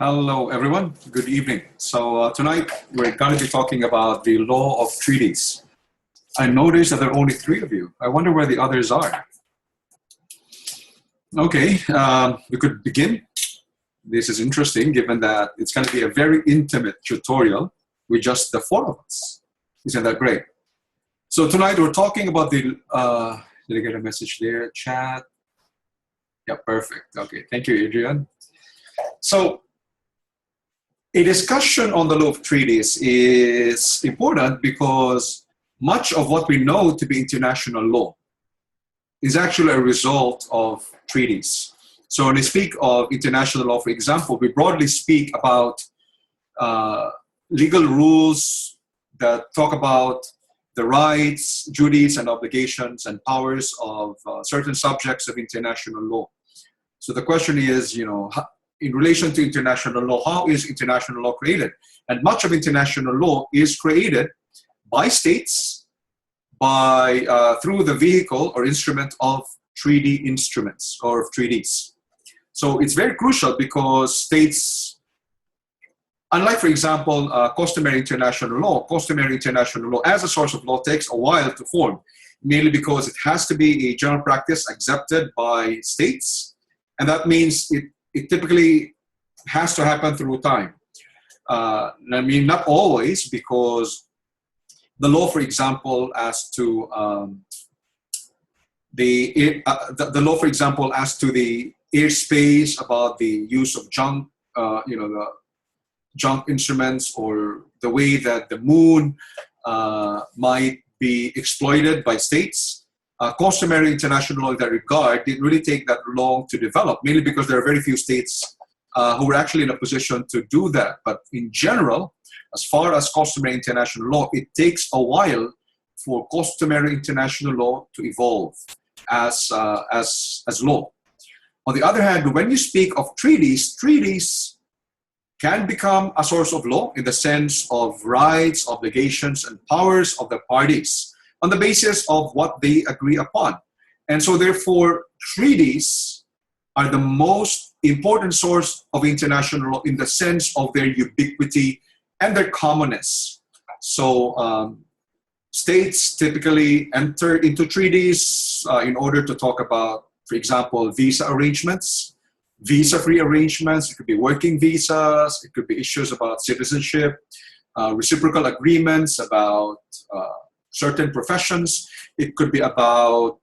Hello, everyone. Good evening. So tonight we're going to be talking about the Law of Treaties. I noticed that there are only three of you. I wonder where the others are. Okay, we could begin. This is interesting given that it's going to be a very intimate tutorial with just the four of us. Isn't that great? So tonight we're talking about the, did I get a message there? Chat. Yeah, perfect. Okay, thank you, Adrian. So a discussion on the Law of Treaties is important because much of what we know to be international law is actually a result of treaties. So when we speak of international law, for example, we broadly speak about legal rules that talk about the rights, duties, and obligations and powers of certain subjects of international law. So the question is, in relation to international law, how is international law created? And much of international law is created by states through the vehicle or instrument of treaty instruments or of treaties. So it's very crucial because states, unlike, for example, customary international law as a source of law takes a while to form, mainly because it has to be a general practice accepted by states. And that means it typically has to happen through time. Not always, because the law, for example, as to the airspace, about the use of junk, the junk instruments, or the way that the moon might be exploited by states. Customary international law in that regard didn't really take that long to develop, mainly because there are very few states who were actually in a position to do that. But in general, as far as customary international law, it takes a while for customary international law to evolve as law. On the other hand, when you speak of treaties, treaties can become a source of law in the sense of rights, obligations, and powers of the parties on the basis of what they agree upon. And so therefore, treaties are the most important source of international law in the sense of their ubiquity and their commonness. So states typically enter into treaties in order to talk about, for example, visa arrangements, visa-free arrangements. It could be working visas. It could be issues about citizenship, reciprocal agreements about certain professions. It could be about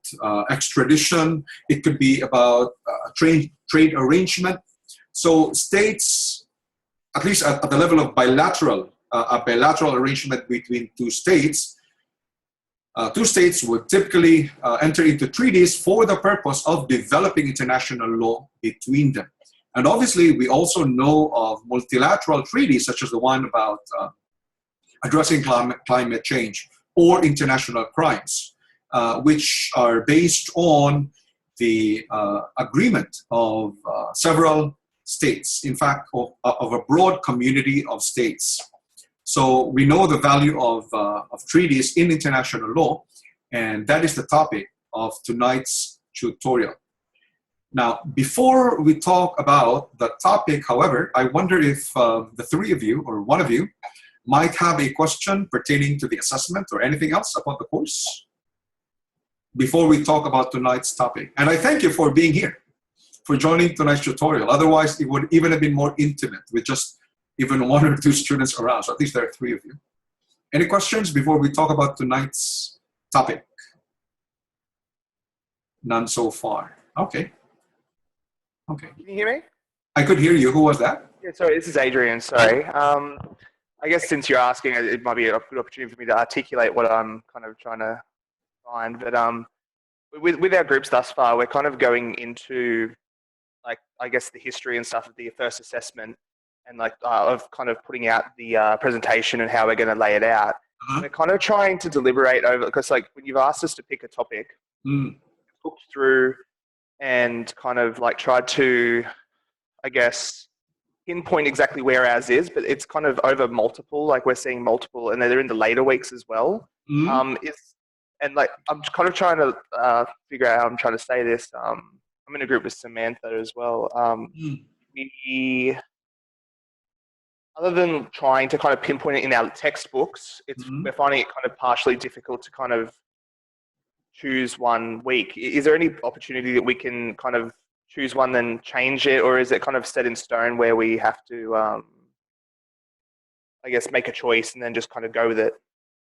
extradition. It could be about trade arrangement. So states, at least at the level of a bilateral arrangement between two states would typically enter into treaties for the purpose of developing international law between them. And obviously, we also know of multilateral treaties, such as the one about addressing climate change or international crimes, which are based on the agreement of several states, in fact, of a broad community of states. So we know the value of treaties in international law, and that is the topic of tonight's tutorial. Now, before we talk about the topic, however, I wonder if the three of you, or one of you, might have a question pertaining to the assessment or anything else about the course before we talk about tonight's topic. And I thank you for being here, for joining tonight's tutorial. Otherwise, it would even have been more intimate with just even one or two students around. So at least there are three of you. Any questions before we talk about tonight's topic? None so far. Okay. Okay. Can you hear me? I could hear you. Who was that? Yeah, sorry, this is Adrian. Sorry. I guess since you're asking, it might be a good opportunity for me to articulate what I'm kind of trying to find. But with our groups thus far, we're kind of going into, like, I guess the history and stuff of the first assessment, and like of kind of putting out the presentation and how we're going to lay it out. We're kind of trying to deliberate over, because like when you've asked us to pick a topic, looked through and kind of like tried to, I guess, pinpoint exactly where ours is, but it's kind of over multiple, like we're seeing multiple, and they're in the later weeks as well. And like I'm kind of trying to figure out how I'm trying to say this. I'm in a group with Samantha as well. other than trying to kind of pinpoint it in our textbooks, we're finding it kind of partially difficult to kind of choose one week. Is there any opportunity that we can kind of choose one then change it, or is it kind of set in stone where we have to, I guess, make a choice and then just kind of go with it?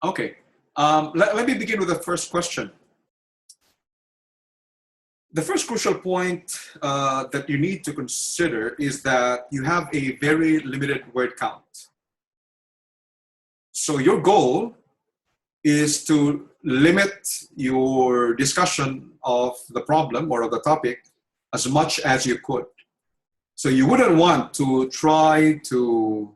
Okay. Let me begin with the first question. The first crucial point that you need to consider is that you have a very limited word count. So your goal is to limit your discussion of the problem or of the topic as much as you could. So you wouldn't want to try to,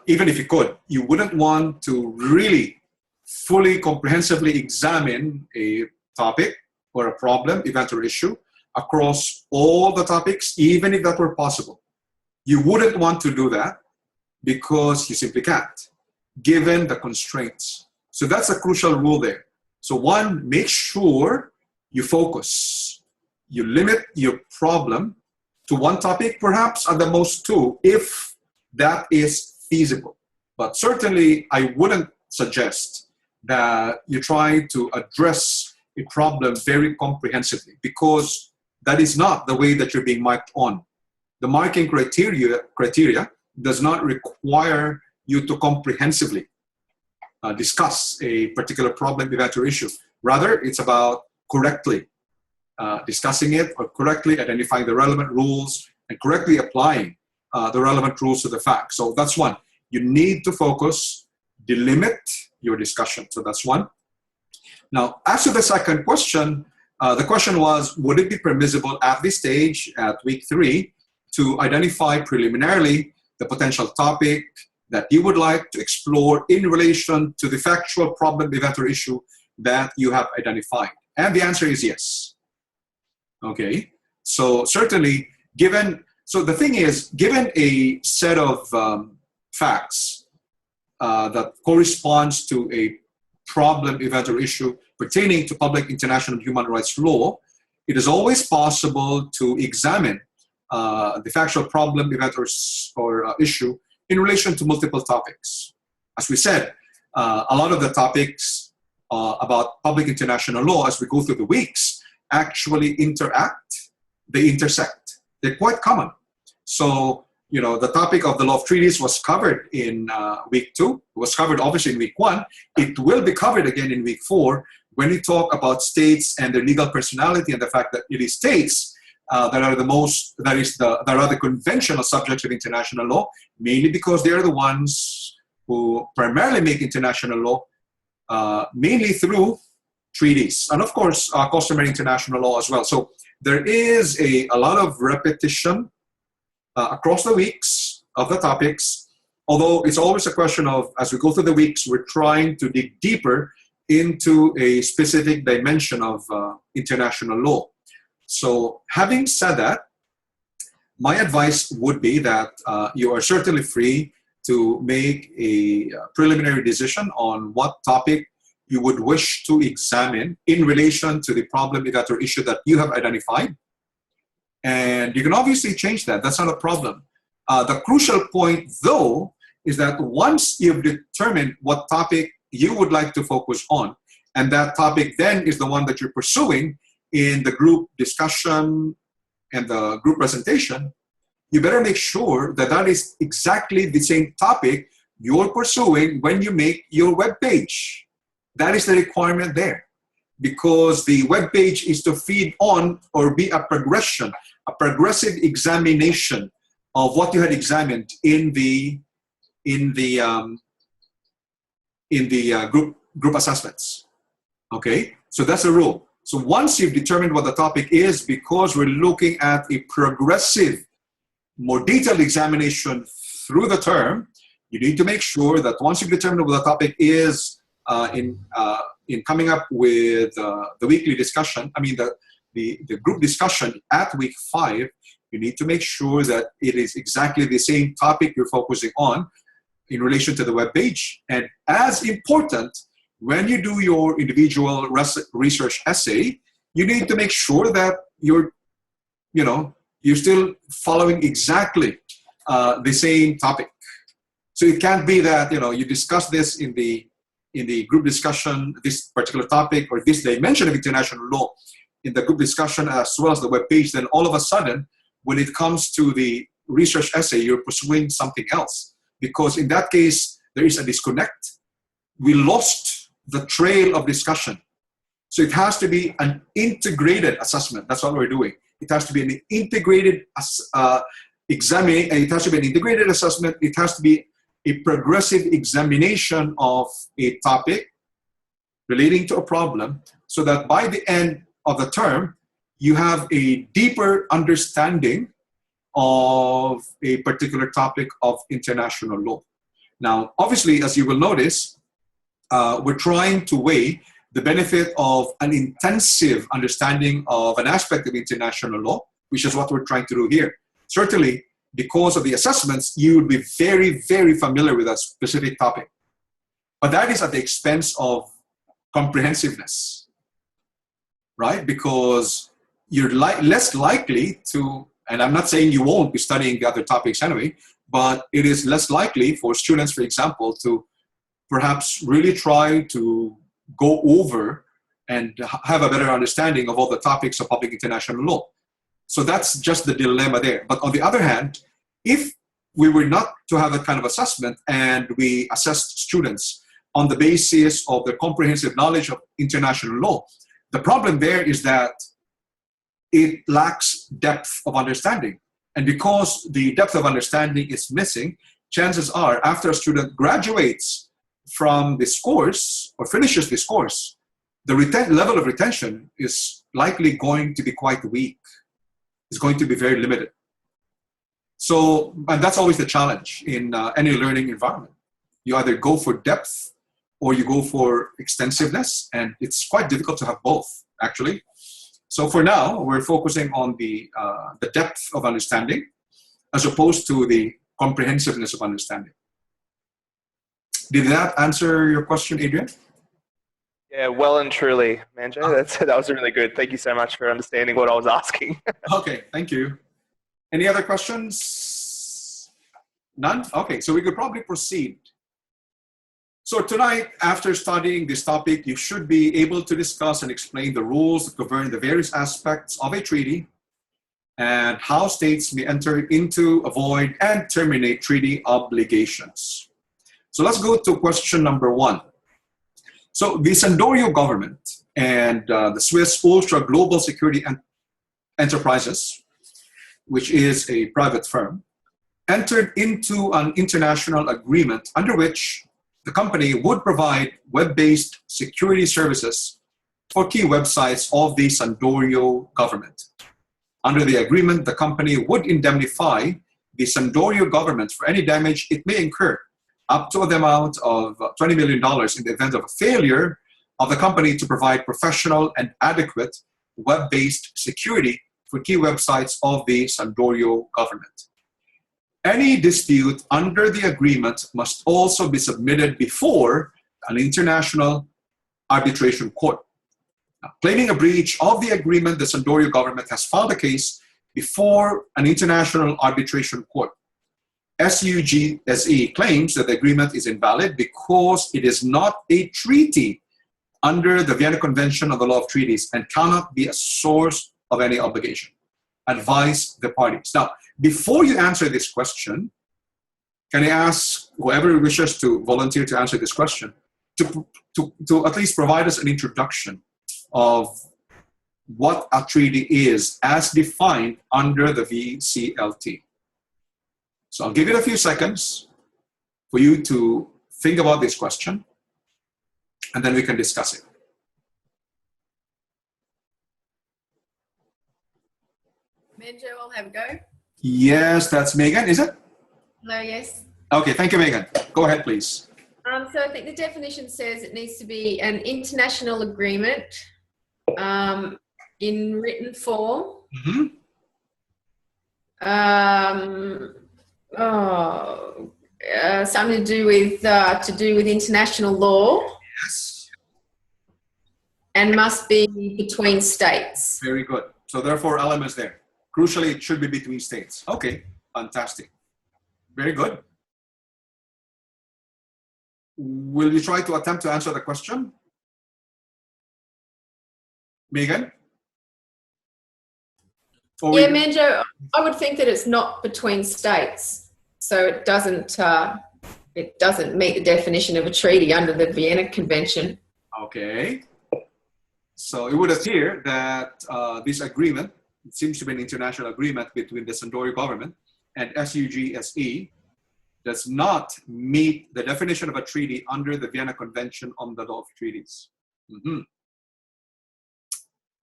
even if you could, you wouldn't want to really fully comprehensively examine a topic or a problem, event, or issue across all the topics, even if that were possible. You wouldn't want to do that because you simply can't, given the constraints. So that's a crucial rule there. So one, make sure you focus. You limit your problem to one topic, perhaps at the most two, if that is feasible. But certainly I wouldn't suggest that you try to address a problem very comprehensively, because that is not the way that you're being marked on. The marking criteria does not require you to comprehensively discuss a particular problem, event, or issue. Rather, it's about correctly discussing it, or correctly identifying the relevant rules and correctly applying the relevant rules to the facts. So that's one. You need to focus, delimit your discussion. So that's one. Now, as to the second question, the question was, would it be permissible at this stage, at week 3, to identify preliminarily the potential topic that you would like to explore in relation to the factual problem, event, or issue that you have identified? And the answer is yes. Okay, so certainly so the thing is, given a set of facts that corresponds to a problem, event, or issue pertaining to public, international, human rights law, it is always possible to examine the factual problem, event, or issue in relation to multiple topics. As we said, a lot of the topics about public international law, as we go through the weeks, actually interact, they intersect. They're quite common. So, you know, the topic of the Law of Treaties was covered in week 2. It was covered obviously in week 1. It will be covered again in week 4 when we talk about states and their legal personality, and the fact that it is states that are the conventional subjects of international law, mainly because they are the ones who primarily make international law, mainly through treaties, and of course customary international law as well. So there is a lot of repetition across the weeks of the topics, although it's always a question of, as we go through the weeks, we're trying to dig deeper into a specific dimension of international law. So having said that, my advice would be that you are certainly free to make a preliminary decision on what topic you would wish to examine in relation to the problem, event, or issue that you have identified. And you can obviously change that. That's not a problem. The crucial point, though, is that once you've determined what topic you would like to focus on, and that topic then is the one that you're pursuing in the group discussion and the group presentation, you better make sure that that is exactly the same topic you're pursuing when you make your web page. That is the requirement there, because the web page is to feed on or be a progression, a progressive examination of what you had examined in the group assessments. Okay, so that's the rule. So once you've determined what the topic is, because we're looking at a progressive, more detailed examination through the term, you need to make sure that once you've determined what the topic is, in coming up with the weekly discussion, the group discussion at week 5, you need to make sure that it is exactly the same topic you're focusing on in relation to the web page. And as important, when you do your individual research essay, you need to make sure that you're still following exactly the same topic. So it can't be that, you know, you discuss this in the group discussion, this particular topic or this dimension of international law in the group discussion as well as the webpage, then all of a sudden, when it comes to the research essay, you're pursuing something else. Because in that case, there is a disconnect. We lost the trail of discussion. So it has to be an integrated assessment. That's what we're doing. It has to be an integrated examining. It has to be an integrated assessment. It has to be a progressive examination of a topic relating to a problem, so that by the end of the term, you have a deeper understanding of a particular topic of international law. Now, obviously, as you will notice, we're trying to weigh the benefit of an intensive understanding of an aspect of international law, which is what we're trying to do here. Certainly, because of the assessments, you would be very, very familiar with a specific topic. But that is at the expense of comprehensiveness, right? Because you're less likely to, and I'm not saying you won't be studying the other topics anyway, but it is less likely for students, for example, to perhaps really try to go over and have a better understanding of all the topics of public international law. So that's just the dilemma there. But on the other hand, if we were not to have that kind of assessment and we assessed students on the basis of their comprehensive knowledge of international law, the problem there is that it lacks depth of understanding. And because the depth of understanding is missing, chances are after a student graduates from this course or finishes this course, the level of retention is likely going to be quite weak. It's going to be very limited. So, and that's always the challenge in any learning environment. You either go for depth or you go for extensiveness, and it's quite difficult to have both, actually. So for now, we're focusing on the depth of understanding as opposed to the comprehensiveness of understanding. Did that answer your question, Adrian? Yeah, well and truly, Manjo. That was really good. Thank you so much for understanding what I was asking. Okay, thank you. Any other questions? None? Okay, so we could probably proceed. So tonight, after studying this topic, you should be able to discuss and explain the rules that govern the various aspects of a treaty and how states may enter into, avoid, and terminate treaty obligations. So let's go to question number 1. So the Sandorio government and the Swiss Ultra Global Security Enterprises, which is a private firm, entered into an international agreement under which the company would provide web-based security services for key websites of the Sandorio government. Under the agreement, the company would indemnify the Sandorio government for any damage it may incur, up to the amount of $20 million in the event of a failure of the company to provide professional and adequate web-based security for key websites of the Sandorio government. Any dispute under the agreement must also be submitted before an international arbitration court. Now, claiming a breach of the agreement, the Sandorio government has filed a case before an international arbitration court. SUGSE claims that the agreement is invalid because it is not a treaty under the Vienna Convention on the Law of Treaties and cannot be a source of any obligation. Advise the parties. Now, before you answer this question, can I ask whoever wishes to volunteer to answer this question to at least provide us an introduction of what a treaty is as defined under the VCLT? So I'll give it a few seconds for you to think about this question, and then we can discuss it. Manjo, I'll have a go. Yes, that's Megan, is it? Hello, yes. Okay, thank you, Megan. Go ahead, please. So I think the definition says it needs to be an international agreement in written form. Mm-hmm. Something to do with international law. Yes. And must be between states. Very good. So there are 4 elements there. Crucially, it should be between states. Okay, fantastic. Very good. Will you try to attempt to answer the question? Megan? Yeah, Manjo, I would think that it's not between states, so it doesn't meet the definition of a treaty under the Vienna Convention. Okay. So it would appear that this agreement, it seems to be an international agreement between the Sandori government and CQUniversity, does not meet the definition of a treaty under the Vienna Convention on the Law of Treaties. Mm-hmm.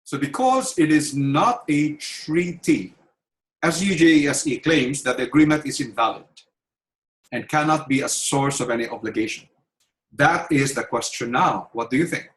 So because it is not a treaty, CQUniversity claims that the agreement is invalid and cannot be a source of any obligation. That is the question now. What do you think?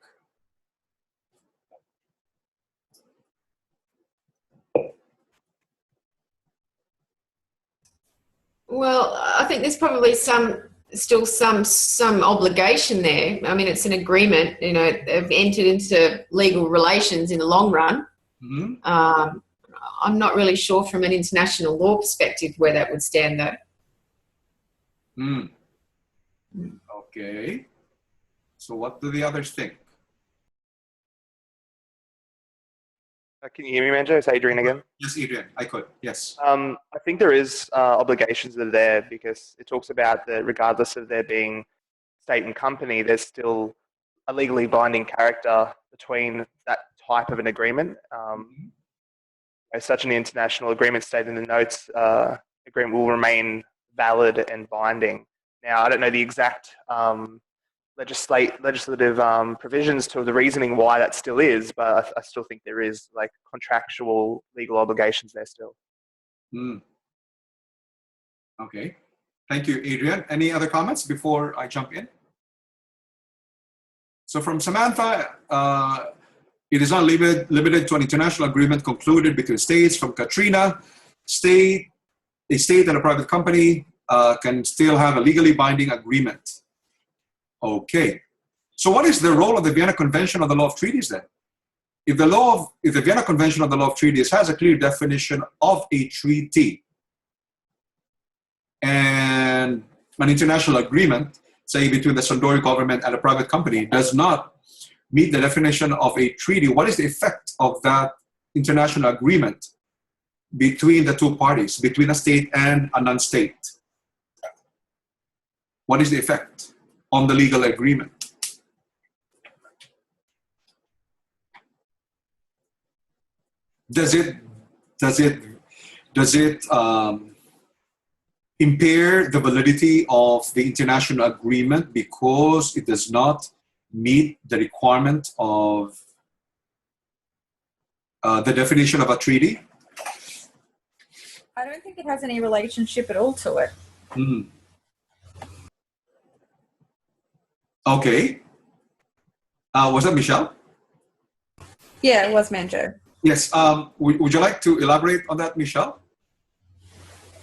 Well, I think there's probably still some obligation there. I mean, it's an agreement, you know, they've entered into legal relations in the long run. Mm-hmm. I'm not really sure from an international law perspective where that would stand though. Okay. So what do the others think? Can you hear me, Manjo? It's Adrian again. Yes, Adrian, I could, yes. I think there is obligations that are there because it talks about that regardless of there being state and company, there's still a legally binding character between that type of an agreement. As such an international agreement stated in the notes, agreement will remain valid and binding. Now, I don't know the exact legislative provisions to the reasoning why that still is, but I still think there is like contractual legal obligations there still. Okay, thank you, Adrian. Any other comments before I jump in? So from Samantha, it is not limited to an international agreement concluded between states. From Katrina, a state and a private company can still have a legally binding agreement. Okay, so what is the role of the Vienna Convention on the Law of Treaties then? If the Vienna Convention on the Law of Treaties has a clear definition of a treaty and an international agreement, say between the Sandori government and a private company, does not meet the definition of a treaty, what is the effect of that international agreement between the two parties, between a state and a non-state? What is the effect on the legal agreement? Does it impair the validity of the international agreement because it does not meet the requirement of the definition of a treaty? I don't think it has any relationship at all to it. Okay. Was that Michelle? Yeah, it was Manjo. Yes. Would you like to elaborate on that, Michelle?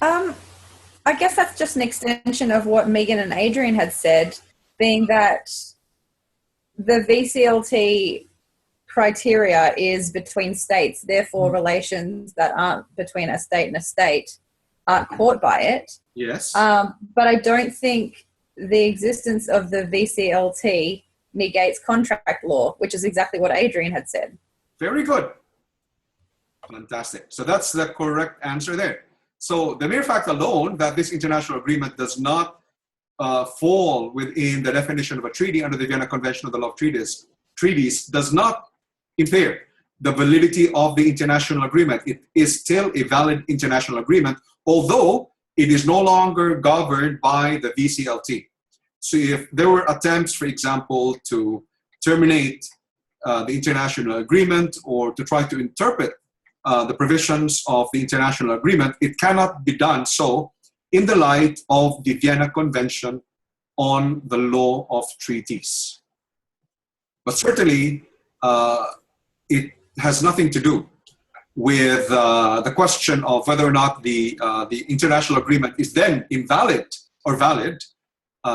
I guess that's just an extension of what Megan and Adrian had said, being that the VCLT criteria is between states, therefore relations that aren't between a state and a state aren't caught by it. Yes. But I don't think the existence of the VCLT negates contract law, which is exactly what Adrian had said. Very good. Fantastic. So that's the correct answer there. So the mere fact alone that this international agreement does not fall within the definition of a treaty under the Vienna Convention of the Law of Treaties does not impair the validity of the international agreement. It is still a valid international agreement, although it is no longer governed by the VCLT. So if there were attempts, for example, to terminate the international agreement or to try to interpret the provisions of the international agreement, it cannot be done so in the light of the Vienna Convention on the Law of Treaties. But certainly, it has nothing to do with the question of whether or not the international agreement is then invalid or valid,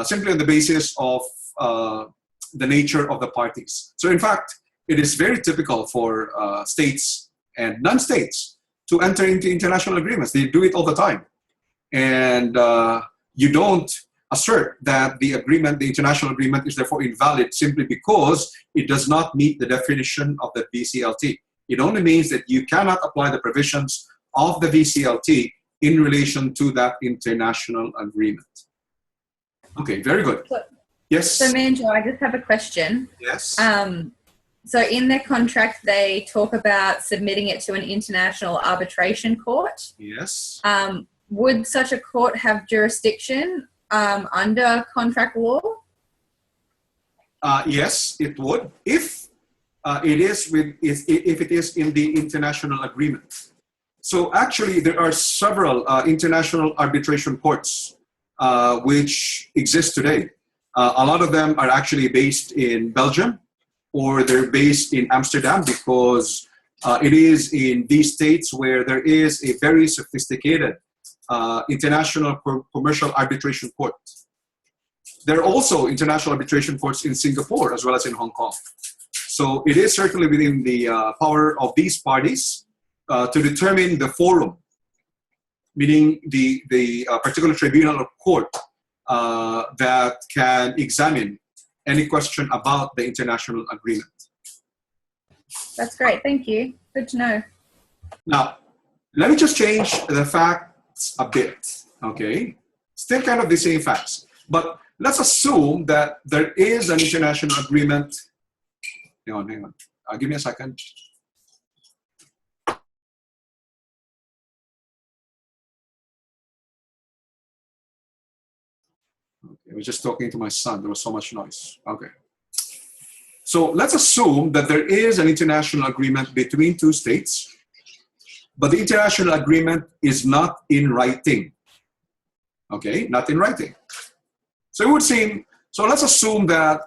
simply on the basis of the nature of the parties. So in fact, it is very typical for states and non-states to enter into international agreements. They do it all the time. and you don't assert that the agreement, the international agreement, is therefore invalid simply because it does not meet the definition of the VCLT. It only means that you cannot apply the provisions of the VCLT in relation to that international agreement. Okay, very good. Yes? So, Manjo, I just have a question. Yes? So in their contract, they talk about submitting it to an international arbitration court. Yes. Would such a court have jurisdiction under contract law? Yes, it would, if it is in the international agreement. So actually, there are several international arbitration courts which exist today. A lot of them are actually based in Belgium, or they're based in Amsterdam, because it is in these states where there is a very sophisticated international commercial arbitration court. There are also international arbitration courts in Singapore as well as in Hong Kong. So it is certainly within the power of these parties to determine the forum, meaning the particular tribunal or court that can examine any question about the international agreement. That's great. Thank you. Good to know. Now, let me just change the facts a bit, okay? Still kind of the same facts, but let's assume that there is an international agreement. Hang on. Give me a second. I was just talking to my son. There was so much noise. Okay. So let's assume that there is an international agreement between two states, but the international agreement is not in writing. Okay, not in writing. So it would seem, so let's assume that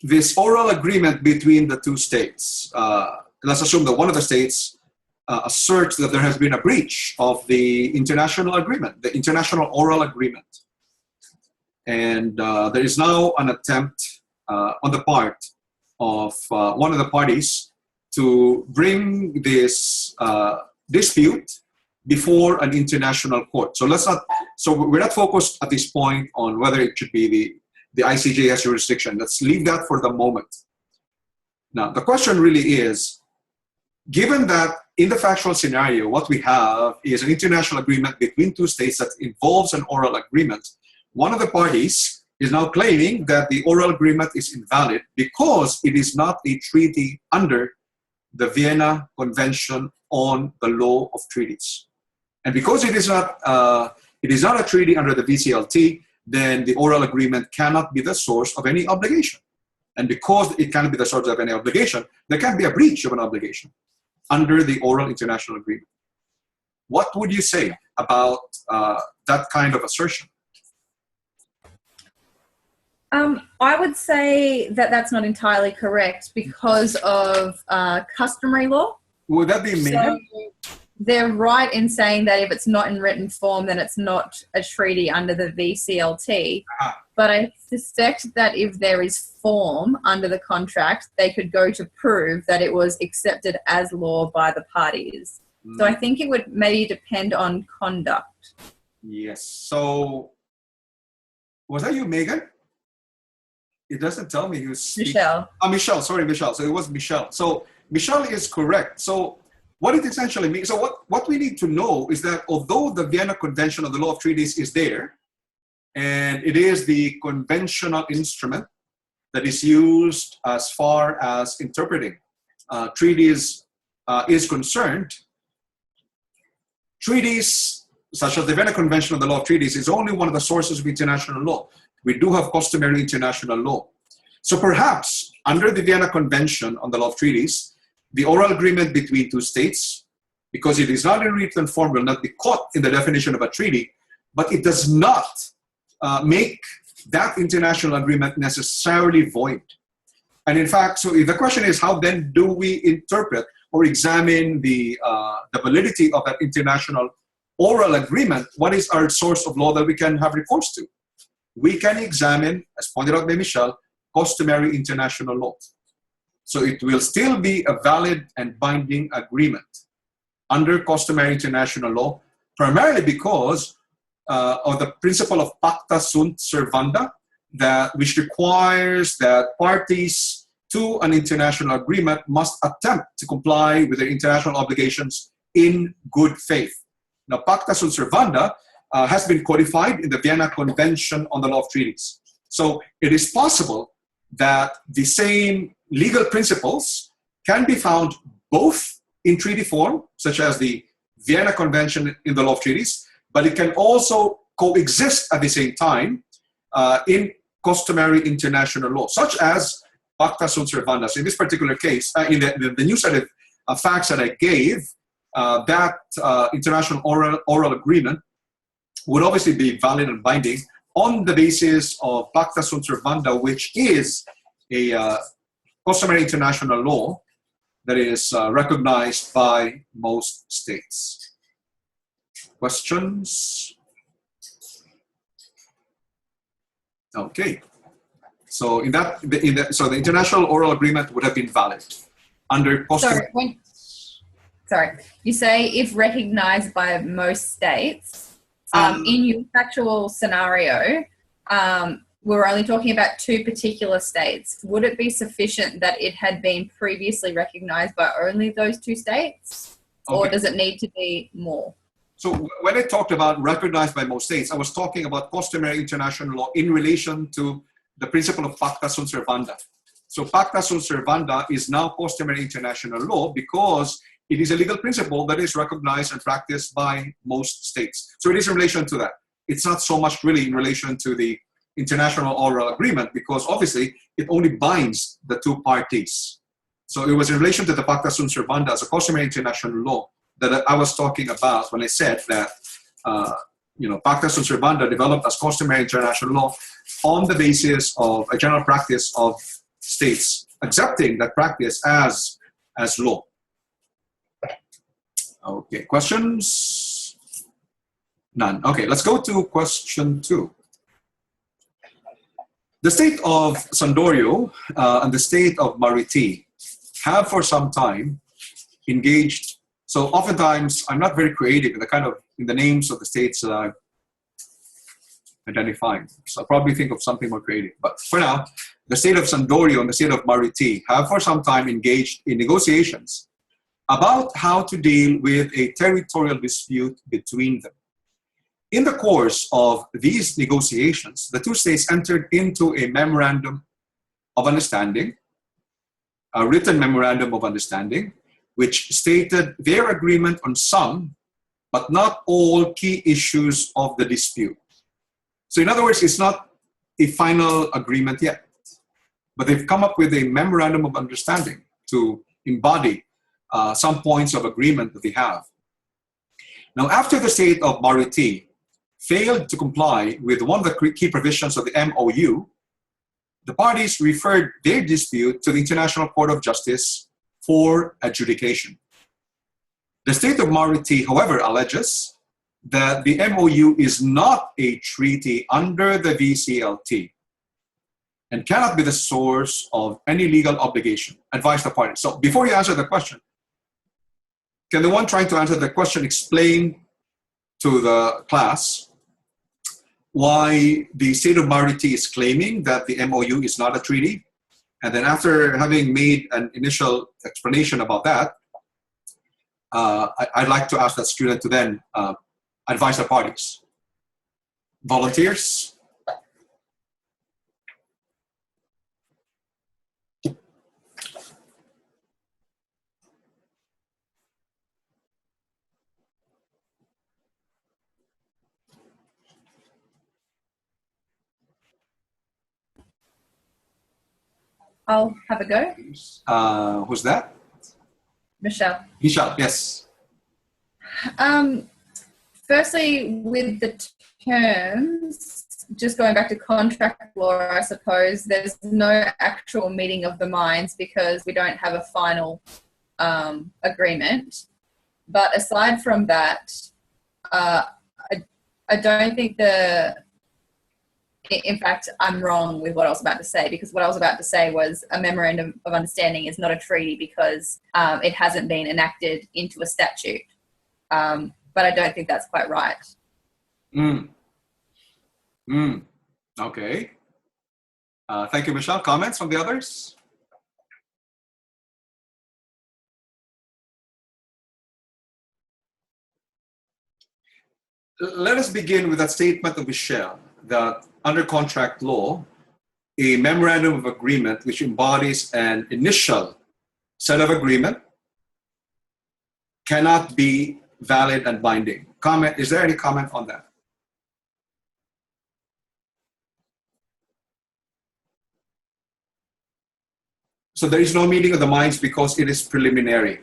this oral agreement between the two states, let's assume that one of the states asserts that there has been a breach of the international agreement, the international oral agreement. And there is now an attempt on the part of one of the parties to bring this dispute before an international court. So we're not focused at this point on whether it should be the ICJ has jurisdiction. Let's leave that for the moment. Now, the question really is, given that in the factual scenario, what we have is an international agreement between two states that involves an oral agreement, one of the parties is now claiming that the oral agreement is invalid because it is not a treaty under the Vienna Convention on the Law of Treaties. And because it is not a treaty under the VCLT, then the oral agreement cannot be the source of any obligation. And because it cannot be the source of any obligation, there can be a breach of an obligation under the oral international agreement. What would you say about that kind of assertion? I would say that that's not entirely correct because of customary law. Would that be Megan? So they're right in saying that if it's not in written form, then it's not a treaty under the VCLT. But I suspect that if there is form under the contract, they could go to prove that it was accepted as law by the parties. So I think it would maybe depend on conduct. Yes. So was that you, Megan? It doesn't tell me who's speaking. Michelle. Michelle. Sorry, Michelle. So it was Michelle. So Michelle is correct. So what it essentially means, so what we need to know is that although the Vienna Convention on the Law of Treaties is there, and it is the conventional instrument that is used as far as interpreting treaties is concerned, treaties such as the Vienna Convention on the Law of Treaties is only one of the sources of international law. We do have customary international law. So perhaps under the Vienna Convention on the Law of Treaties, the oral agreement between two states, because it is not in written form, will not be caught in the definition of a treaty, but it does not make that international agreement necessarily void. And in fact, so the question is, how then do we interpret or examine the validity of that international oral agreement? What is our source of law that we can have recourse to? We can examine, as pointed out by Michelle, customary international law. So it will still be a valid and binding agreement under customary international law, primarily because of the principle of pacta sunt servanda, which requires that parties to an international agreement must attempt to comply with their international obligations in good faith. Now, pacta sunt servanda has been codified in the Vienna Convention on the Law of Treaties. So it is possible that the same legal principles can be found both in treaty form, such as the Vienna Convention in the Law of Treaties, but it can also coexist at the same time in customary international law, such as pacta sunt servanda. So in this particular case, in the new set of facts that I gave, that international oral agreement would obviously be valid and binding on the basis of pacta sunt servanda, which is a customary international law that is recognized by most states. Questions? Okay. So so the international oral agreement would have been valid under customary. Sorry, you say if recognized by most states. In your factual scenario, we're only talking about 2 particular states. Would it be sufficient that it had been previously recognized by only those 2 states? Okay. Or does it need to be more? So when I talked about recognized by most states, I was talking about customary international law in relation to the principle of pacta sunt servanda. So pacta sunt servanda is now customary international law because it is a legal principle that is recognized and practiced by most states. So it is in relation to that. It's not so much really in relation to the international oral agreement because obviously it only binds the 2 parties. So it was in relation to the pacta sunt servanda as a customary international law that I was talking about when I said that pacta sunt servanda developed as customary international law on the basis of a general practice of states accepting that practice as law. Okay, questions? None. Okay, let's go to question 2. The state of Sandorio and the state of Mariti have for some time engaged. So oftentimes I'm not very creative in the names of the states that I'm identifying. So I'll probably think of something more creative. But for now, the state of Sandorio and the state of Mariti have for some time engaged in negotiations about how to deal with a territorial dispute between them. In the course of these negotiations, the 2 states entered into a memorandum of understanding, a written memorandum of understanding, which stated their agreement on some, but not all key issues of the dispute. So in other words, it's not a final agreement yet, but they've come up with a memorandum of understanding to embody some points of agreement that they have. Now, after the state of Mariti failed to comply with one of the key provisions of the MOU, the parties referred their dispute to the International Court of Justice for adjudication. The state of Mariti, however, alleges that the MOU is not a treaty under the VCLT and cannot be the source of any legal obligation. Advise the parties. So before you answer the question, can the one trying to answer the question explain to the class why the state of Mariti is claiming that the MOU is not a treaty? And then after having made an initial explanation about that, I'd like to ask that student to then advise the parties. Volunteers? I'll have a go. Who's that? Michelle. Michelle, yes. Firstly, with the terms, just going back to contract law, I suppose, there's no actual meeting of the minds because we don't have a final agreement. But aside from that, I don't think in fact, I'm wrong with what I was about to say, because what I was about to say was a memorandum of understanding is not a treaty because it hasn't been enacted into a statute. but I don't think that's quite right. Okay. Thank you, Michelle. Comments from the others? Let us begin with a statement of Michelle that under contract law, a memorandum of agreement which embodies an initial set of agreement cannot be valid and binding. Comment, is there any comment on that? So there is no meeting of the minds because it is preliminary.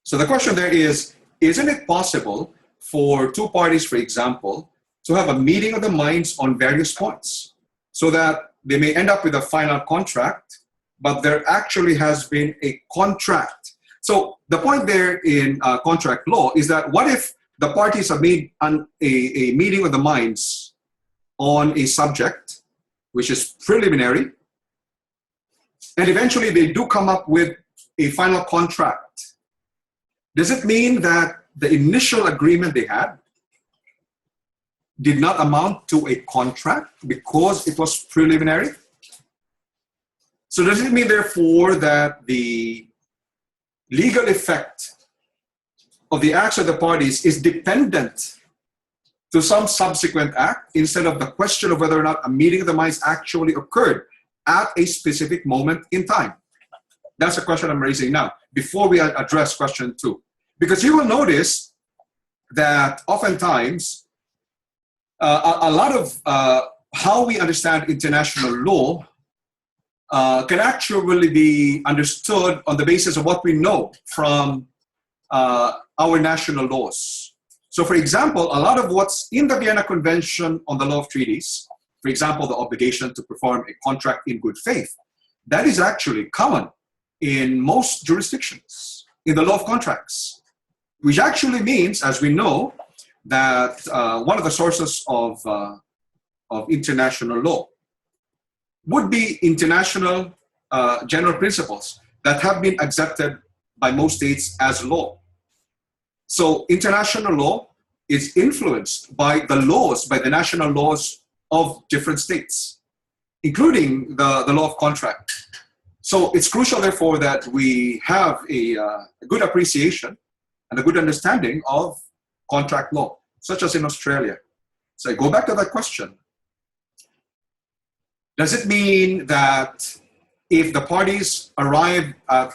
So the question there is, isn't it possible for two parties, for example, to have a meeting of the minds on various points so that they may end up with a final contract, but there actually has been a contract? So the point there in contract law is that what if the parties have made a meeting of the minds on a subject, which is preliminary, and eventually they do come up with a final contract? Does it mean that the initial agreement they had did not amount to a contract because it was preliminary? So does it mean, therefore, that the legal effect of the acts of the parties is dependent to some subsequent act instead of the question of whether or not a meeting of the minds actually occurred at a specific moment in time? That's the question I'm raising now, before we address question 2. Because you will notice that oftentimes a lot of how we understand international law can actually be understood on the basis of what we know from our national laws. So for example, a lot of what's in the Vienna Convention on the Law of Treaties, for example, the obligation to perform a contract in good faith, that is actually common in most jurisdictions in the law of contracts, which actually means, as we know, that one of the sources of international law would be international general principles that have been accepted by most states as law. So international law is influenced by the laws, by the national laws of different states, including the law of contract. So it's crucial, therefore, that we have a good appreciation and a good understanding of contract law, such as in Australia. So I go back to that question. Does it mean that if the parties arrive at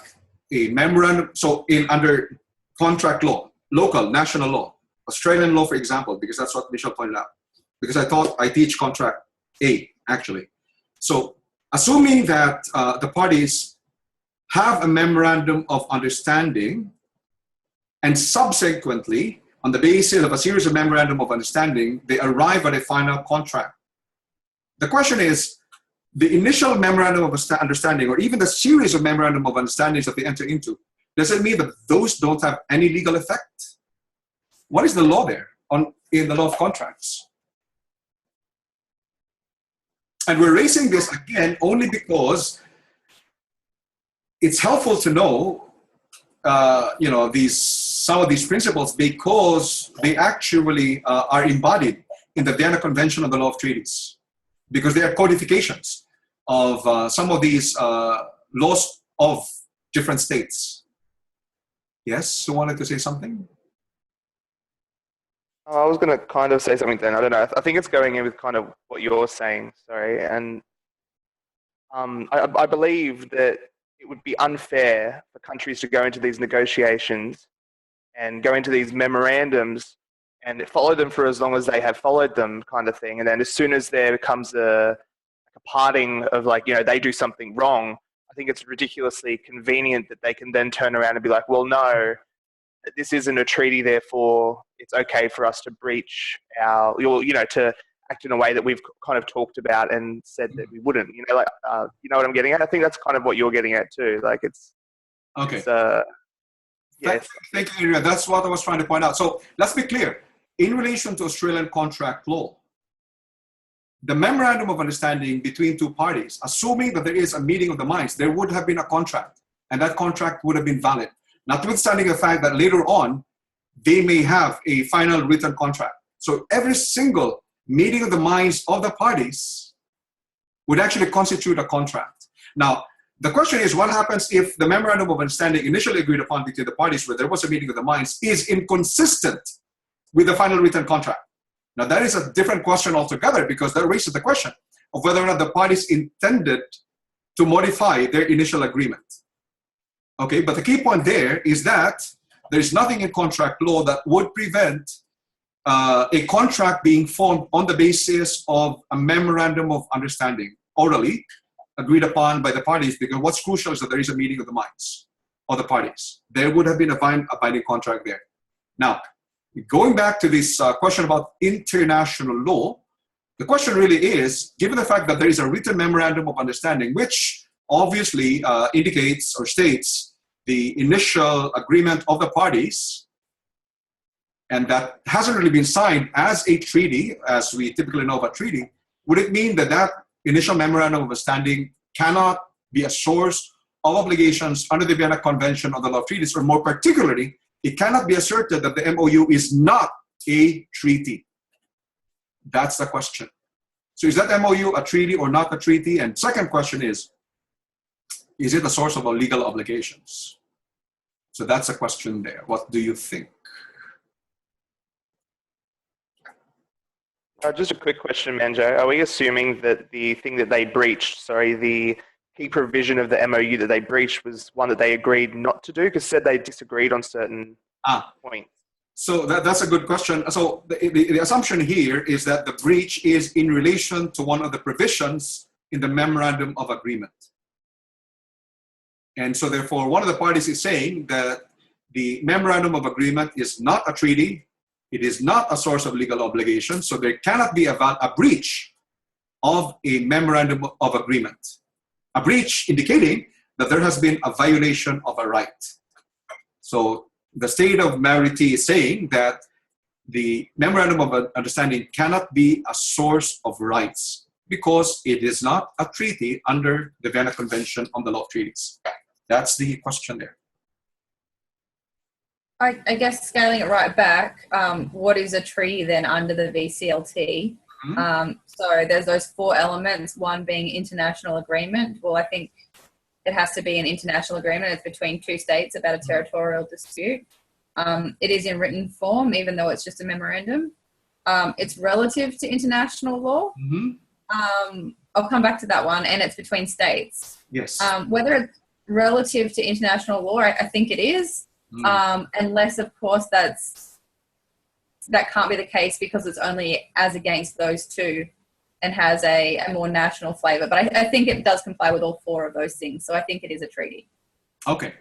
a memorandum, so under contract law, local, national law, Australian law, for example, because that's what Michelle pointed out, because I thought I teach contract A, actually. So assuming that the parties have a memorandum of understanding and subsequently, on the basis of a series of memorandum of understanding, they arrive at a final contract. The question is, the initial memorandum of understanding, or even the series of memorandum of understandings that they enter into, does it mean that those don't have any legal effect? What is the law there in the law of contracts? And we're raising this again only because it's helpful to know, some of these principles, because they actually are embodied in the Vienna Convention on the Law of Treaties, because they are codifications of some of these laws of different states. Yes, who wanted to say something? I was going to kind of say something then. I don't know. I think it's going in with kind of what you're saying, sorry. And I believe that it would be unfair for countries to go into these negotiations and go into these memorandums and follow them for as long as they have followed them, kind of thing. And then as soon as there comes a parting of, like, they do something wrong, I think it's ridiculously convenient that they can then turn around and be like, well, no, this isn't a treaty, therefore it's okay for us to breach our, to act in a way that we've kind of talked about and said that we wouldn't. You know what I'm getting at? I think that's kind of what you're getting at too. Like it's okay. Yes. Thank you, Adrian. That's what I was trying to point out. So let's be clear. In relation to Australian contract law, the memorandum of understanding between two parties, assuming that there is a meeting of the minds, there would have been a contract, and that contract would have been valid. notwithstanding the fact that later on, they may have a final written contract. So every single meeting of the minds of the parties would actually constitute a contract. Now, the question is, what happens if the memorandum of understanding initially agreed upon between the parties where there was a meeting of the minds is inconsistent with the final written contract? Now, that is a different question altogether, because that raises the question of whether or not the parties intended to modify their initial agreement. Okay, but the key point there is that there is nothing in contract law that would prevent a contract being formed on the basis of a memorandum of understanding, orally agreed upon by the parties, because what's crucial is that there is a meeting of the minds of the parties. There would have been a binding contract there. Now, going back to this question about international law, the question really is, given the fact that there is a written memorandum of understanding, which obviously indicates or states the initial agreement of the parties, and that hasn't really been signed as a treaty, as we typically know about treaty, would it mean that that initial memorandum of understanding cannot be a source of obligations under the Vienna Convention on the Law of Treaties, or more particularly, it cannot be asserted that the MOU is not a treaty? That's the question. So is that MOU a treaty or not a treaty? And second question is it a source of legal obligations? So that's a question there. What do you think? Just a quick question, Manjo. Are we assuming that the thing that they breached, the key provision of the MOU that they breached was one that they agreed not to do, because said they disagreed on certain points? So that's a good question. So the assumption here is that the breach is in relation to one of the provisions in the memorandum of agreement. And so therefore, one of the parties is saying that the memorandum of agreement is not a treaty. It is not a source of legal obligation. So there cannot be a breach of a memorandum of agreement. A breach indicating that there has been a violation of a right. So the state of majority is saying that the memorandum of understanding cannot be a source of rights because it is not a treaty under the Vienna Convention on the Law of Treaties. That's the question there. I guess scaling it right back, what is a treaty then under the VCLT? Mm-hmm. So there's those four elements, one being international agreement. Well, I think it has to be an international agreement. It's between two states about a territorial dispute. It is in written form, even though it's just a memorandum. It's relative to international law. Mm-hmm. I'll come back to that one. And it's between states. Yes. Whether it's relative to international law, I think it is. Unless, of course, that can't be the case because it's only as against those two and has a more national flavor. But I think it does comply with all four of those things. So I think it is a treaty. Okay.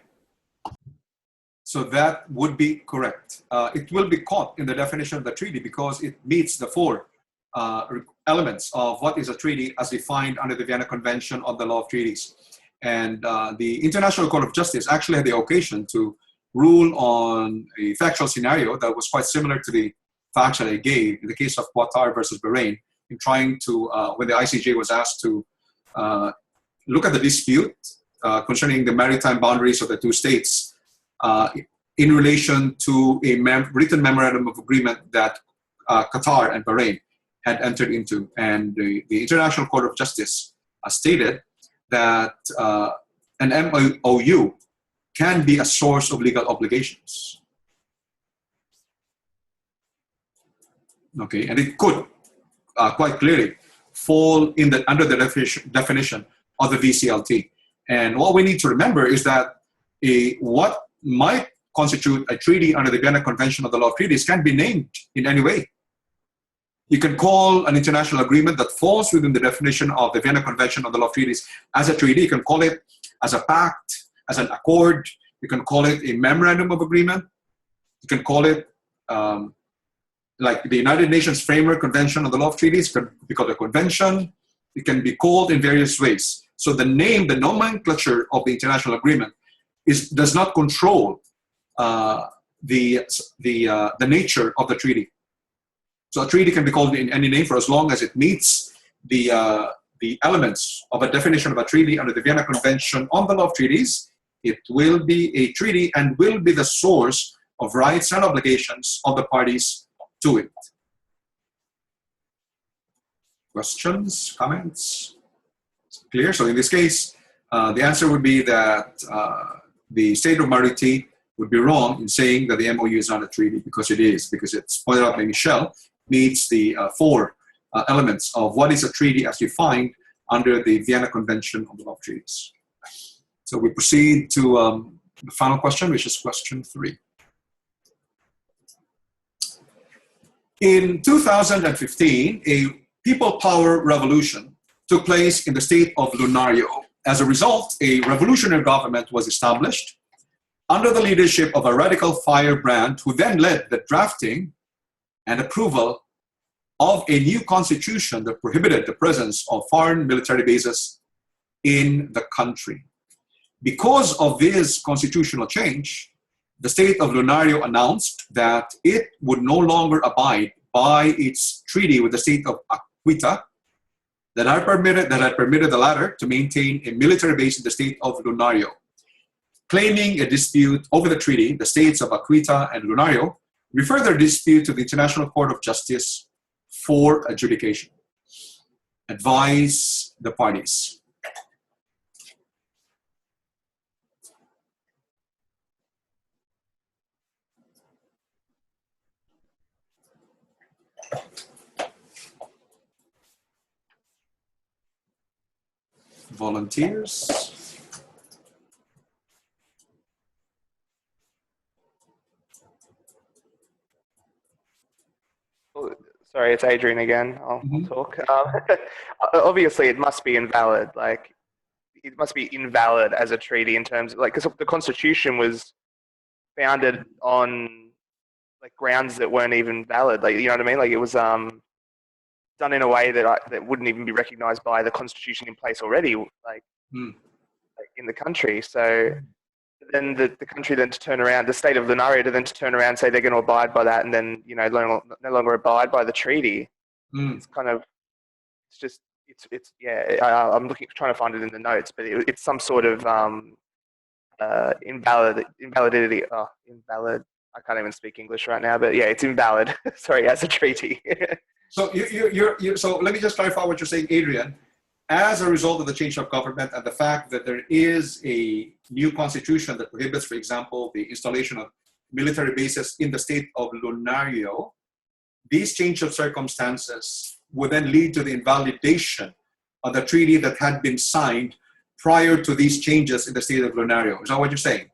So that would be correct. It will be caught in the definition of the treaty because it meets the four elements of what is a treaty as defined under the Vienna Convention on the Law of Treaties. And the International Court of Justice actually had the occasion to rule on a factual scenario that was quite similar to the facts that I gave in the case of Qatar versus Bahrain, in trying to, when the ICJ was asked to look at the dispute concerning the maritime boundaries of the two states in relation to a written memorandum of agreement that Qatar and Bahrain had entered into. And the International Court of Justice stated that an MOU can be a source of legal obligations. Okay, and it could quite clearly fall in under the definition of the VCLT. And what we need to remember is that what might constitute a treaty under the Vienna Convention of the Law of Treaties can be named in any way. You can call an international agreement that falls within the definition of the Vienna Convention on the Law of Treaties as a treaty. You can call it as a pact, as an accord. You can call it a memorandum of agreement. You can call it like the United Nations Framework Convention on the Law of Treaties. It can be called a convention. It can be called in various ways. So the name, the nomenclature of the international agreement does not control the nature of the treaty. So a treaty can be called in any name for as long as it meets the elements of a definition of a treaty under the Vienna Convention on the Law of Treaties it will be a treaty and will be the source of rights and obligations of the parties to it. Questions, comments? Clear? So in this case, the answer would be that the state of Mariti would be wrong in saying that the MOU is not a treaty, because it is, because it's pointed out by Michelle, meets the four elements of what is a treaty as defined under the Vienna Convention on the Law of Treaties. So we proceed to the final question, which is question 3. In 2015, a people power revolution took place in the state of Lunario. As a result, a revolutionary government was established under the leadership of a radical firebrand who then led the drafting and approval of a new constitution that prohibited the presence of foreign military bases in the country. Because of this constitutional change, the state of Lunario announced that it would no longer abide by its treaty with the state of Akita that had permitted the latter to maintain a military base in the state of Lunario. Claiming a dispute over the treaty, the states of Akita and Lunario referred their dispute to the International Court of Justice for adjudication. Advise the parties. Volunteers. Sorry, it's Adrian again. I'll talk. Obviously, it must be invalid. Like, it must be invalid as a treaty in terms of, like, because the Constitution was founded on, like, grounds that weren't even valid. Like, you know what I mean? Like, it was done in a way that wouldn't even be recognized by the Constitution in place already, like in the country. So then the country then to turn around, the state of Lunario to turn around and say they're going to abide by that, and then, you know, no longer abide by the treaty. It's kind of, it's yeah. I'm trying to find it in the notes, but it's some sort of invalidity. Invalid. I can't even speak English right now, but yeah, it's invalid. Sorry, as a treaty. So so let me just clarify what you're saying, Adrian. As a result of the change of government and the fact that there is a new constitution that prohibits, for example, the installation of military bases in the state of Lunario, these change of circumstances would then lead to the invalidation of the treaty that had been signed prior to these changes in the state of Lunario. Is that what you're saying?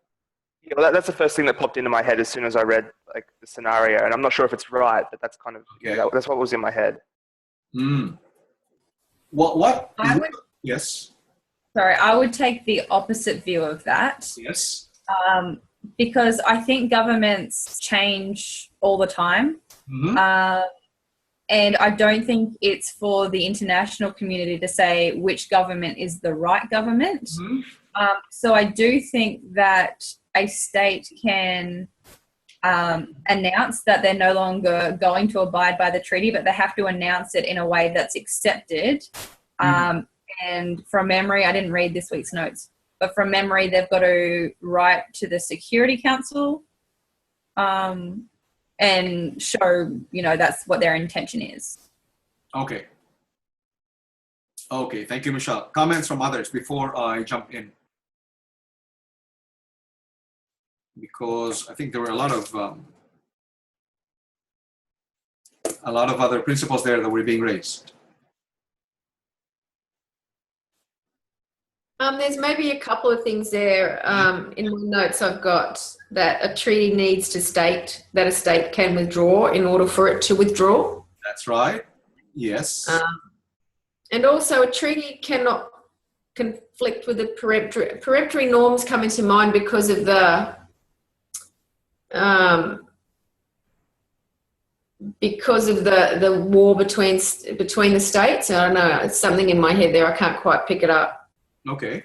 Yeah, well, that's the first thing that popped into my head as soon as I read, like, the scenario, and I'm not sure if it's right, but that's kind of that's what was in my head. What? Yes. Sorry, I would take the opposite view of that. Yes. Because I think governments change all the time. And I don't think it's for the international community to say which government is the right government. So I do think that a state can announce that they're no longer going to abide by the treaty, but they have to announce it in a way that's accepted. And from memory, I didn't read this week's notes, but from memory, they've got to write to the Security Council and show, you know, that's what their intention is. Okay. Okay, thank you, Michelle. Comments from others before I jump in? Because I think there were a lot of other principles there that were being raised. There's maybe a couple of things there in my notes I've got, that a treaty needs to state that a state can withdraw in order for it to withdraw. That's right. Yes. And also a treaty cannot conflict with the peremptory. Peremptory norms come into mind because of the war between the states. I don't know, it's something in my head there. I can't quite pick it up. Okay.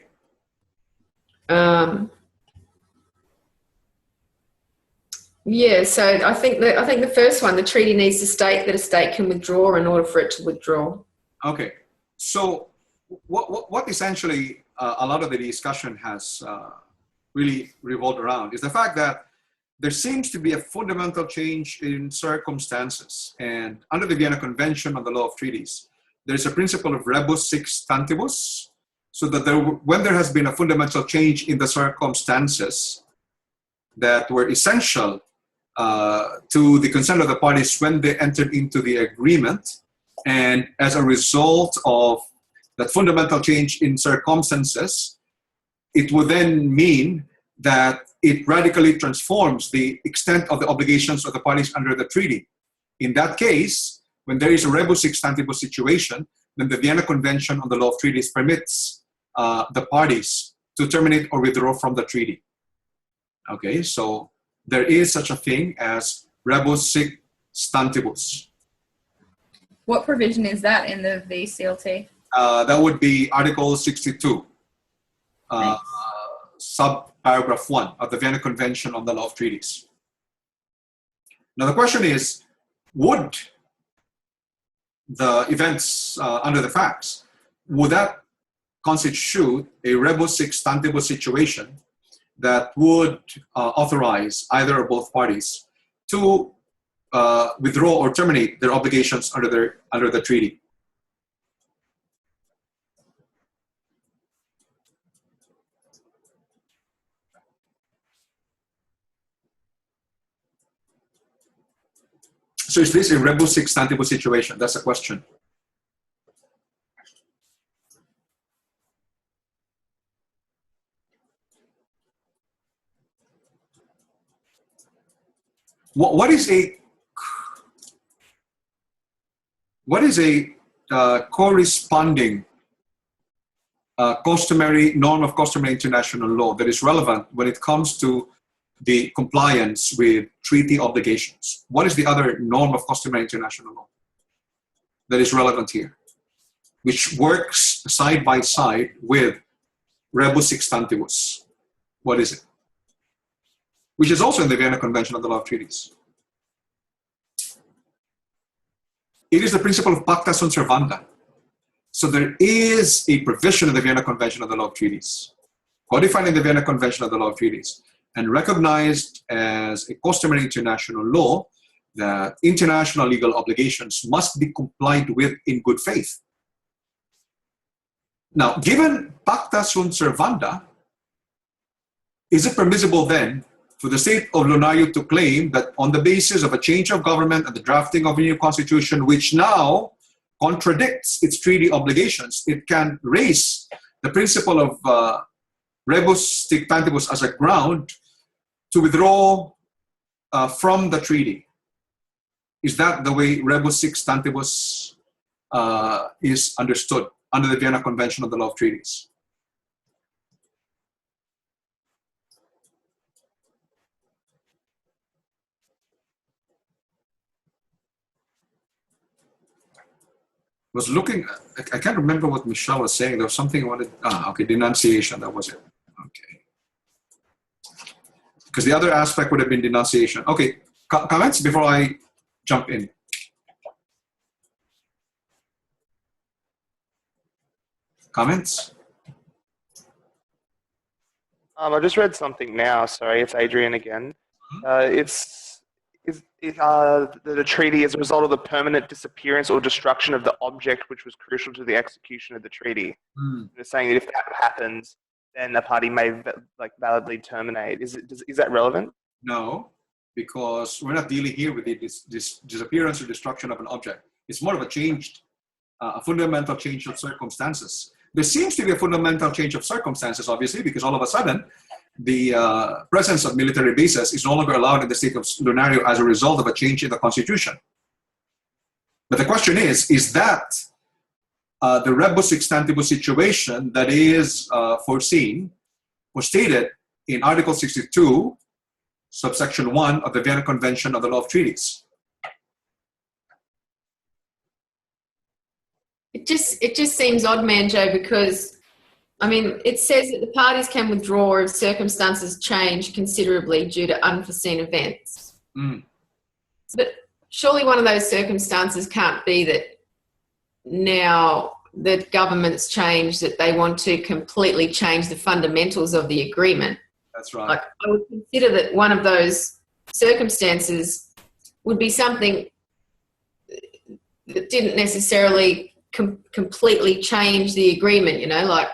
Yeah, so I think the first one, the treaty needs to state that a state can withdraw in order for it to withdraw. Okay. So what essentially a lot of the discussion has really revolved around is the fact that there seems to be a fundamental change in circumstances. And under the Vienna Convention on the Law of Treaties, there's a principle of rebus sic stantibus, so that when there has been a fundamental change in the circumstances that were essential to the consent of the parties when they entered into the agreement, and as a result of that fundamental change in circumstances, it would then mean that it radically transforms the extent of the obligations of the parties under the treaty. In that case, when there is a rebus sic stantibus situation, then the Vienna Convention on the Law of Treaties permits the parties to terminate or withdraw from the treaty. Okay, so there is such a thing as rebus sic stantibus. What provision is that in the VCLT? That would be Article 62, sub-paragraph 1 of the Vienna Convention on the Law of Treaties. Now the question is, would the events under the facts, would that constitute a rebus sic stantibus situation that would authorize either or both parties to withdraw or terminate their obligations under the treaty? So is this a rebus sic stantibus situation? That's the question. What is a corresponding customary norm of customary international law that is relevant when it comes to the compliance with treaty obligations? What is the other norm of customary international law that is relevant here, which works side by side with rebus sic stantibus? What is it? Which is also in the Vienna Convention on the Law of Treaties. It is the principle of pacta sunt servanda. So there is a provision in the Vienna Convention on the Law of Treaties, codified in the Vienna Convention on the Law of Treaties, and recognized as a customary international law that international legal obligations must be complied with in good faith. Now, given pacta sunt servanda, is it permissible then for the state of Lunario to claim that on the basis of a change of government and the drafting of a new constitution, which now contradicts its treaty obligations, it can raise the principle of rebus sic stantibus as a ground to withdraw from the treaty? Is that the way rebus sic stantibus is understood under the Vienna Convention on the Law of Treaties? Was looking, I can't remember what Michelle was saying. There was something I wanted, okay, denunciation, that was it. Okay. Because the other aspect would have been denunciation. Okay, comments before I jump in? Comments? I just read something now, sorry, it's Adrian again. The treaty as a result of the permanent disappearance or destruction of the object which was crucial to the execution of the treaty. They're saying that if that happens, then the party may validly terminate. Is that relevant? No, because we're not dealing here with the disappearance or destruction of an object. It's more of a fundamental change of circumstances. There seems to be a fundamental change of circumstances, obviously, because all of a sudden, the presence of military bases is no longer allowed in the state of Lunario as a result of a change in the constitution. But the question is that the rebus sic stantibus situation that is foreseen or stated in Article 62, subsection 1 of the Vienna Convention on the Law of Treaties? It just seems odd, Manjo, because I mean, it says that the parties can withdraw if circumstances change considerably due to unforeseen events. But surely one of those circumstances can't be that now the government's changed, that they want to completely change the fundamentals of the agreement. That's right. Like, I would consider that one of those circumstances would be something that didn't necessarily completely change the agreement, you know, like,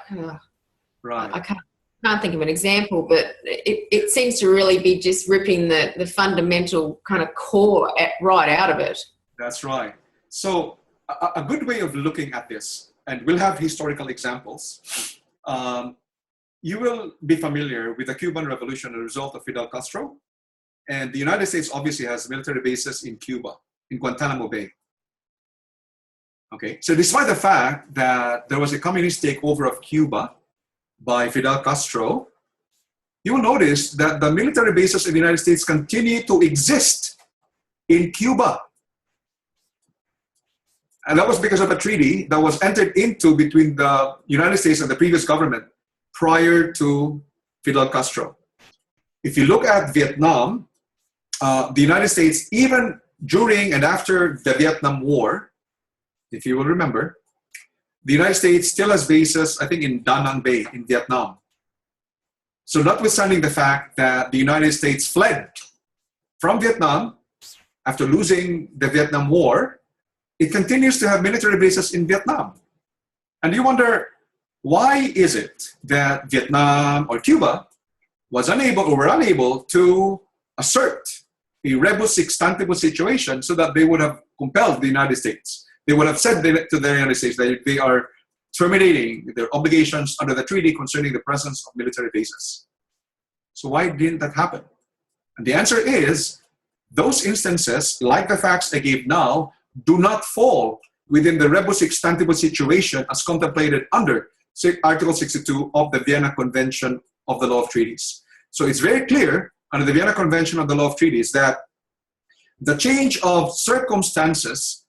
Right. I can't think of an example, but it seems to really be just ripping the fundamental kind of core right out of it. That's right. So a good way of looking at this, and we'll have historical examples, you will be familiar with the Cuban Revolution, a result of Fidel Castro. And the United States obviously has military bases in Cuba, in Guantanamo Bay. Okay, so despite the fact that there was a communist takeover of Cuba by Fidel Castro, you will notice that the military bases of the United States continue to exist in Cuba. And that was because of a treaty that was entered into between the United States and the previous government prior to Fidel Castro. If you look at Vietnam, the United States, even during and after the Vietnam War, if you will remember, the United States still has bases, I think, in Da Nang Bay in Vietnam. So notwithstanding the fact that the United States fled from Vietnam after losing the Vietnam War, it continues to have military bases in Vietnam. And you wonder, why is it that Vietnam or Cuba was unable or were unable to assert a rebus sic stantibus situation so that they would have compelled the United States? They would have said to the United States that they are terminating their obligations under the treaty concerning the presence of military bases. So why didn't that happen? And the answer is, those instances, like the facts I gave now, do not fall within the rebus sic stantibus situation as contemplated under Article 62 of the Vienna Convention of the Law of Treaties. So it's very clear under the Vienna Convention of the Law of Treaties that the change of circumstances,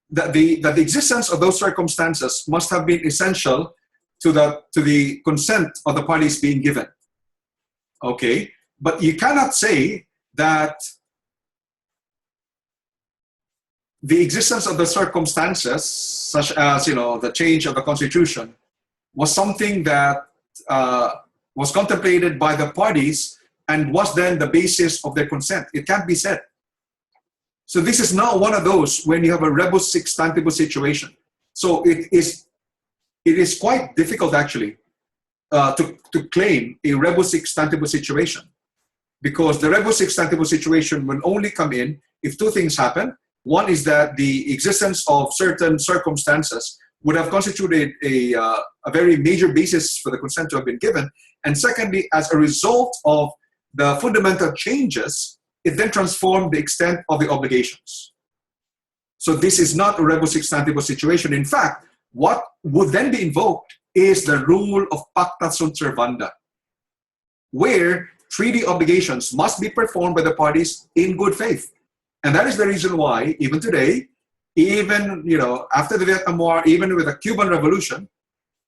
that the existence of those circumstances must have been essential to the consent of the parties being given. Okay, but you cannot say that the existence of the circumstances, such as, you know, the change of the Constitution, was something that was contemplated by the parties and was then the basis of their consent. It can't be said. So this is not one of those when you have a rebus sic stantibus situation. So it is quite difficult actually to claim a rebus sic stantibus situation, because the rebus sic stantibus situation will only come in if two things happen. One is that the existence of certain circumstances would have constituted a very major basis for the consent to have been given. And secondly, as a result of the fundamental changes, it then transformed the extent of the obligations. So this is not a rebus sic stantibus situation. In fact, what would then be invoked is the rule of pacta sunt servanda, where treaty obligations must be performed by the parties in good faith. And that is the reason why, even today, even, you know, after the Vietnam War, even with the Cuban Revolution,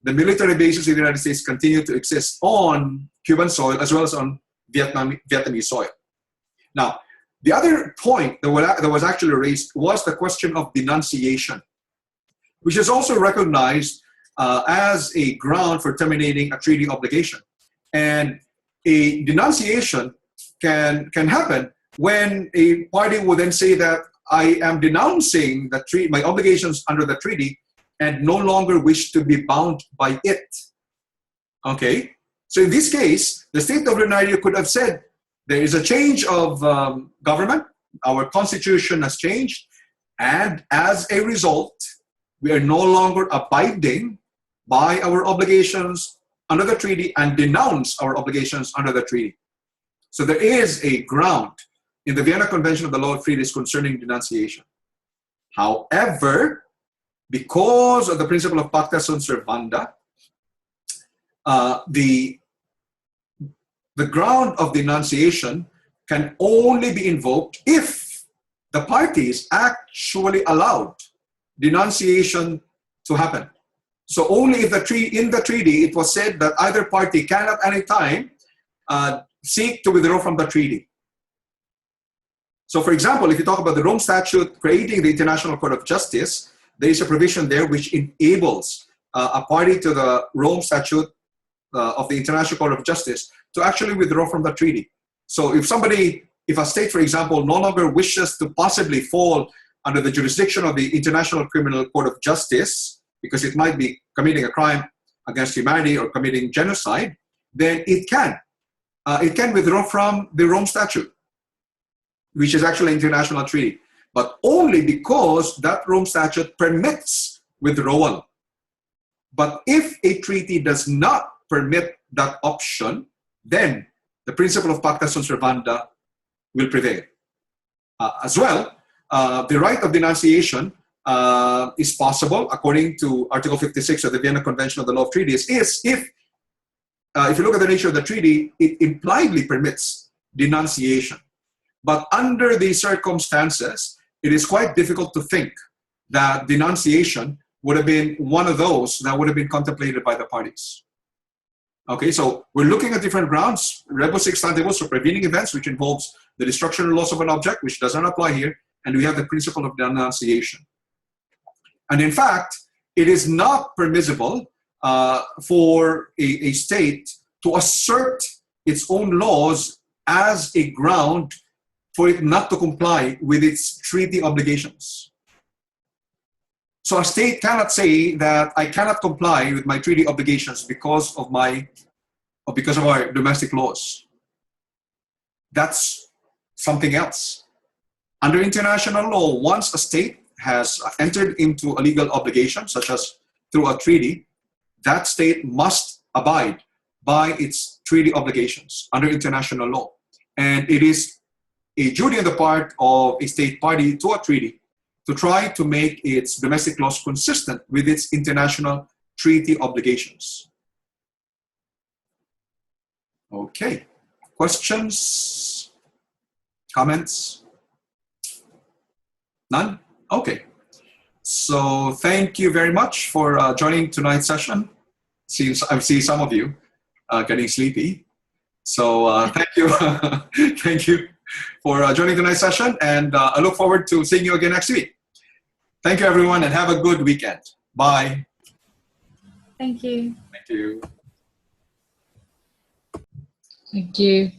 the military bases of the United States continue to exist on Cuban soil as well as on Vietnamese soil. Now, the other point that was actually raised was the question of denunciation, which is also recognized as a ground for terminating a treaty obligation. And a denunciation can happen when a party will then say that I am denouncing the treaty, my obligations under the treaty, and no longer wish to be bound by it. Okay? So in this case, the state of Renario could have said, there is a change of government, our constitution has changed, and as a result, we are no longer abiding by our obligations under the treaty and denounce our obligations under the treaty. So there is a ground in the Vienna Convention of the Law of Treaties concerning denunciation. However, because of the principle of pacta sunt servanda, the ground of denunciation can only be invoked if the parties actually allowed denunciation to happen. So only if in the treaty it was said that either party can at any time seek to withdraw from the treaty. So for example, if you talk about the Rome Statute creating the International Court of Justice, there is a provision there which enables a party to the Rome Statute of the International Court of Justice to actually withdraw from the treaty. So if a state, for example, no longer wishes to possibly fall under the jurisdiction of the International Criminal Court of Justice, because it might be committing a crime against humanity or committing genocide, then it can withdraw from the Rome Statute, which is actually an international treaty, but only because that Rome Statute permits withdrawal. But if a treaty does not permit that option, then the principle of pacta sunt servanda will prevail. As well, the right of denunciation is possible, according to Article 56 of the Vienna Convention of the Law of Treaties, is if you look at the nature of the treaty, it impliedly permits denunciation. But under these circumstances, it is quite difficult to think that denunciation would have been one of those that would have been contemplated by the parties. Okay, so we're looking at different grounds. Rebus sic stantibus, so prevening events, which involves the destruction or loss of an object, which does not apply here. And we have the principle of denunciation. And in fact, it is not permissible for a state to assert its own laws as a ground for it not to comply with its treaty obligations. So a state cannot say that I cannot comply with my treaty obligations because of our domestic laws. That's something else. Under international law, once a state has entered into a legal obligation, such as through a treaty, that state must abide by its treaty obligations under international law. And it is a duty on the part of a state party to a treaty to try to make its domestic laws consistent with its international treaty obligations. Okay, questions, comments? None? Okay. So thank you very much for joining tonight's session. I see some of you getting sleepy. So thank you. Thank you for joining tonight's session. And I look forward to seeing you again next week. Thank you, everyone, and have a good weekend. Bye. Thank you. Thank you. Thank you.